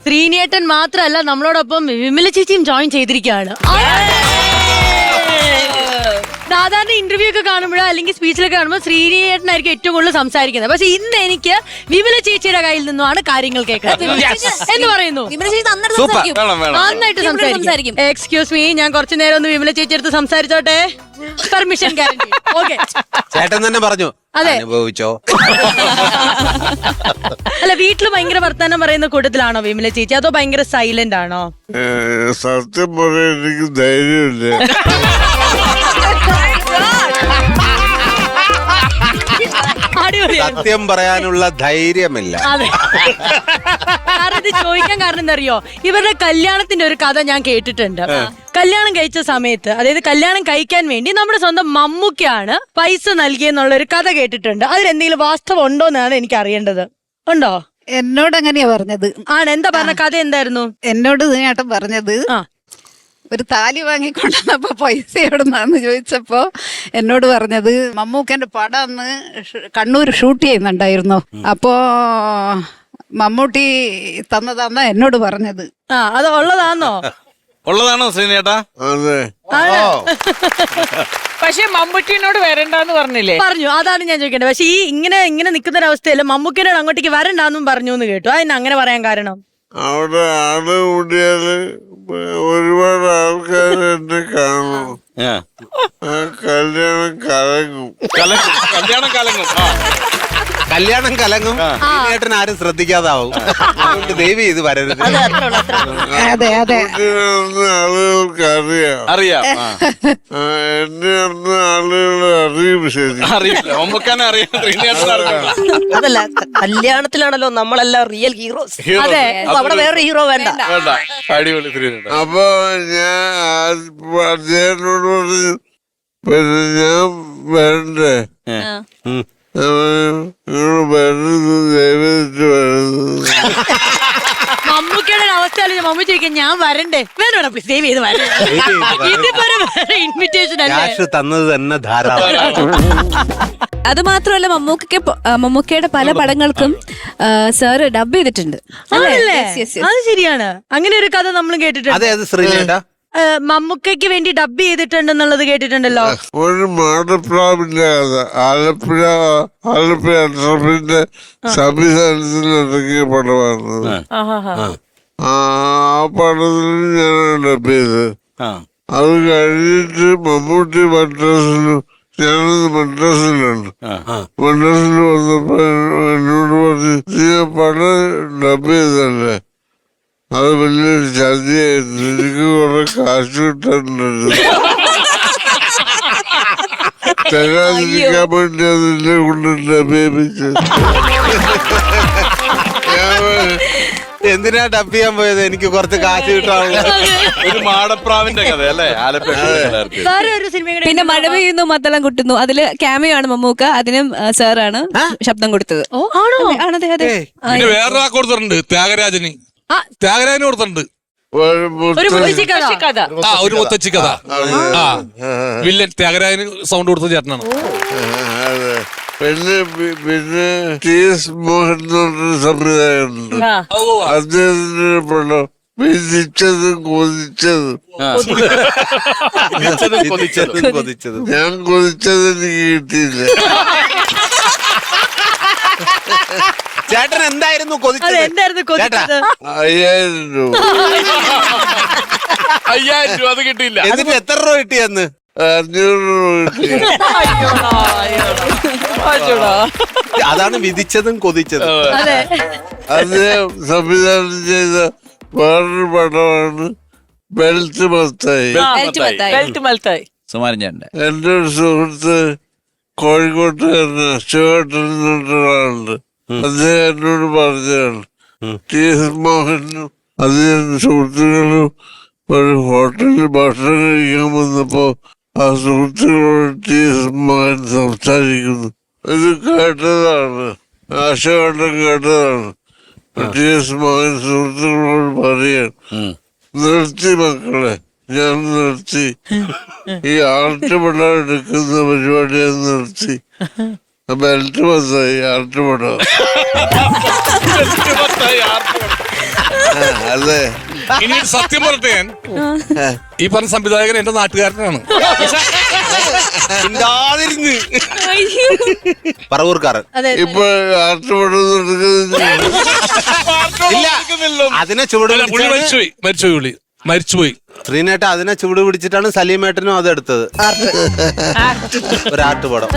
ശ്രീനിയേട്ടൻ മാത്രല്ല നമ്മളോടൊപ്പം വിമല ചേച്ചിയും ജോയിൻ ചെയ്തിരിക്കുകയാണ്. സാധാരണ ഇന്റർവ്യൂ ഒക്കെ കാണുമ്പോഴോ അല്ലെങ്കിൽ സ്പീച്ചിലൊക്കെ കാണുമ്പോൾ ശ്രീനിയേട്ടനായിരിക്കും ഏറ്റവും കൂടുതൽ സംസാരിക്കുന്നത്. പക്ഷെ ഇന്ന് എനിക്ക് വിമല ചേച്ചിയുടെ കയ്യിൽ നിന്നുമാണ് കാര്യങ്ങൾ കേൾക്കുന്നത് എന്ന് പറയുന്നു. നന്നായിട്ട് സംസാരിക്കും. എക്സ്ക്യൂസ് മീ, ഞാൻ കുറച്ചു നേരം ഒന്ന് വിമല ചേച്ചി എടുത്ത് സംസാരിച്ചോട്ടെ? Permission guarantee. ഓക്കെ, ചേട്ടൻ തന്നെ പറഞ്ഞു. അതെ, അനുഭവിച്ചോ? അല്ല, വീട്ടില് ഭയങ്കര വർത്താനം പറയുന്ന കൂട്ടത്തിലാണോ വിമല ചേച്ചി, അതോ ഭയങ്കര സൈലന്റ് ആണോ? സത്യം പറയാൻ എനിക്ക് ധൈര്യമില്ല. സത്യം പറയാനുള്ള ധൈര്യമില്ല. അതെ, കാരണം ഇത് ചോദിക്കാൻ കാരണം എന്താ അറിയോ, ഇവരുടെ കല്യാണത്തിന്റെ ഒരു കഥ ഞാൻ കേട്ടിട്ടുണ്ട്. കല്യാണം കഴിച്ച സമയത്ത്, അതായത് കല്യാണം കഴിക്കാൻ വേണ്ടി നമ്മുടെ സ്വന്തം മമ്മൂക്കയാണ് പൈസ നൽകിയെന്നുള്ള ഒരു കഥ കേട്ടിട്ടുണ്ട്. അതിലെന്തെങ്കിലും വാസ്തവം ഉണ്ടോന്നാണ് എനിക്ക് അറിയേണ്ടത്. ഉണ്ടോ? എന്നോട് അങ്ങനെയാ പറഞ്ഞത്. ആണ്, എന്താ പറഞ്ഞ കഥ എന്തായിരുന്നു? എന്നോട് ചേട്ടൻ പറഞ്ഞത്, ഒരു താലി വാങ്ങിക്കൊണ്ടുവന്നപ്പോ പൈസ എവിടുന്നാന്ന് ചോദിച്ചപ്പോ എന്നോട് പറഞ്ഞത്, മമ്മൂക്കന്റെ പടം അന്ന് കണ്ണൂർ ഷൂട്ട് ചെയ്യുന്നുണ്ടായിരുന്നു, അപ്പോ മമ്മൂട്ടി തന്നതാന്നാ എന്നോട് പറഞ്ഞത്. അത് ഉള്ളതാണോ? ഉള്ളതാണോ ശ്രീനേട്ടാ? അതെ. പക്ഷെ മമ്മൂട്ടിനോട് വരണ്ടെന്ന് പറഞ്ഞില്ലേ? പറഞ്ഞു, അതാണ് ഞാൻ ചോദിക്കേണ്ടത്. പക്ഷെ ഈ ഇങ്ങനെ നിൽക്കുന്ന ഒരു അവസ്ഥയിൽ മമ്മൂക്കനോട് അങ്ങോട്ടേക്ക് വരണ്ടെന്നും പറഞ്ഞു എന്ന് കേട്ടു. അതിന് അങ്ങനെ പറയാൻ കാരണം? അവിടെ ആള് കൂടിയാല് ഒരുപാട് ആൾക്കാർ എന്നെ കാണും. കല്യാണം കലങ്ങും. കല്യാണം കലങ്ങും. ചേട്ടൻ ആരും ശ്രദ്ധിക്കാതാവും. അതുകൊണ്ട് ദയവ് ചെയ്ത് വരരുത്. അതെ അതെ, ആളുകൾക്ക് അറിയാം. എന്നെ അന്ന് ആളുകൾ അറിയും. ശരി, അതല്ല, കല്യാണത്തിലാണല്ലോ നമ്മളെല്ലാം റിയൽ ഹീറോസ്. അവിടെ വേറെ ഹീറോ വേണ്ട. അപ്പൊ ഞാൻ അദ്ദേഹത്തിനോട് പറഞ്ഞു, പിന്നെ ഞാൻ വരണ്ടേ? മമ്മൂക്കയുടെ അവസ്ഥ മമ്മൂ ചോദിക്കാൻ ഞാൻ വരണ്ടേ? വേണോ പ്ലീസ് ദയവ് ചെയ്ത് വരണ്ടേ? ഇൻവിറ്റേഷൻ അല്ലേ തന്നത് തന്നെ ധാരാളം. അത് മാത്രമല്ല, മമ്മൂക്കയുടെ പല പടങ്ങൾക്കും സാറ് ഡബ് ചെയ്തിട്ടുണ്ട്. അത് ശരിയാണ്, അങ്ങനെ ഒരു കഥ നമ്മൾ കേട്ടിട്ടുണ്ട്. അതെ, അത് ശ്രീനേട്ടാ മമ്മൂക്കയ്ക്ക് വേണ്ടി ഡബ് ചെയ്തിട്ടുണ്ടെന്നുള്ളത് കേട്ടിട്ടുണ്ടല്ലോ. ഒരു മാടപ്രാവിന്റെ കഥ ആലപ്പുഴ അഷ്റഫിന്റെ സംവിധാനത്തിൽ ഇറങ്ങിയ പടമായിരുന്നത്. ആ പടത്തിൽ ഞാൻ ഡബ് ചെയ്ത്. അത് കഴിഞ്ഞിട്ട് മമ്മൂട്ടി മദ്രാസിലും, ഞാനത് മദ്രാസിലുണ്ട്. മദ്രാസിൽ വന്നപ്പോ എന്നോട് പറഞ്ഞു, നീ പടം ഡബ് ചെയ്തല്ലേ, അത് വലിയൊരു ചതിയായിരുന്നു, എനിക്ക് കുറെ കാശ് കിട്ടാനുണ്ട്, തരാതിരിക്കാൻ വേണ്ടി അതിനെ കൊണ്ട് അപേപിച്ച്. എന്തിനാ ഡബ് ചെയ്യാൻ പോയത്? എനിക്ക് കുറച്ച് കാശ് കിട്ടാനുള്ള ഒരു മാടപ്രാവിന്റെ കഥ അല്ലേ? പിന്നെ മഴ പെയ്യുന്നു മദ്ദളം കുട്ടുന്നു, അതില് ക്യാമിയോ ആണ് മമ്മൂക്ക, അതിനും സാറാണ് ശബ്ദം കൊടുത്തത്. ആണതെ, അതെ. പിന്നെ വേറൊരാൾ കൊടുത്തിട്ടുണ്ട്, ത്യാഗരാജന്. ത്യാഗരാജന് കൊടുത്തിട്ടുണ്ട് ഒരു കഥ, ഒരു മുത്തച്ഛി കഥ. വില്ലൻ ത്യാഗരാജന് സൗണ്ട് കൊടുത്ത ചേട്ടനാണ്. പിന്നെ ടി എസ് മോഹൻ സംവിധായകനുണ്ട്. അദ്ദേഹത്തിന്റെ പടം വിധിച്ചതും കൊതിച്ചതും. ഞാൻ കൊതിച്ചത് എനിക്ക് കിട്ടിയില്ല. ചേട്ടൻ എന്തായിരുന്നു കൊതിച്ചത്? 5000 രൂപ. 5000 രൂപ അത് കിട്ടിയില്ല. എന്നിട്ട് എത്ര രൂപ കിട്ടിയെന്ന്? 500 രൂപ കിട്ടി. അതാണ് വിധിച്ചതും കൊതിച്ചതും. അദ്ദേഹം സംവിധാനം ചെയ്ത വേറൊരു പടമാണ് ബെൽറ്റ് മത്തായി. എന്റെ ഒരു സുഹൃത്ത് കോഴിക്കോട്ടുകാരന് ശിവേട്ടൻ എന്നൊരാളുണ്ട്. അദ്ദേഹം എന്നോട് പറഞ്ഞതാണ്, ടി എസ് മോഹനും അദ്ദേഹം സുഹൃത്തുക്കളും ഒരു ഹോട്ടലിൽ ഭക്ഷണം കഴിക്കാൻ വന്നപ്പോ ആ സുഹൃത്തുക്കളോട് ടി എസ് മോഹൻ സംസാരിക്കുന്നു. ഇത് കേട്ടതാണ്, ആശകണ്ഠം കേട്ടതാണ്. ടി എസ് മോഹൻ സുഹൃത്തുക്കളോട് പറയാൻ, നിർത്തി മക്കളെ, ഞാൻ നിർത്തി, ഈ ആർട്ടുപടം എടുക്കുന്ന പരിപാടി ഞാൻ നിർത്തി. ബെൽറ്റ് മത്തായി ആർട്ടുപടം. അതെ. ഇനി സത്യം പറയട്ടെ, ഞാൻ ഈ പറഞ്ഞ സംവിധായകൻ എന്റെ നാട്ടുകാരനാണ്. മിണ്ടാതിരുന്ന്. പറവൂർക്കാരൻ. ഇപ്പൊ ആട്ടുപടുന്ന ഇല്ല, അതിനെ അല്ല, ചുവട് പുള്ളി മരിച്ചുപോയി. ശ്രീനേട്ട അതിനെ ചുവട് പിടിച്ചിട്ടാണ് സലീമേട്ടനും അത് എടുത്തത്. ഒരു ആട്ടുപടം.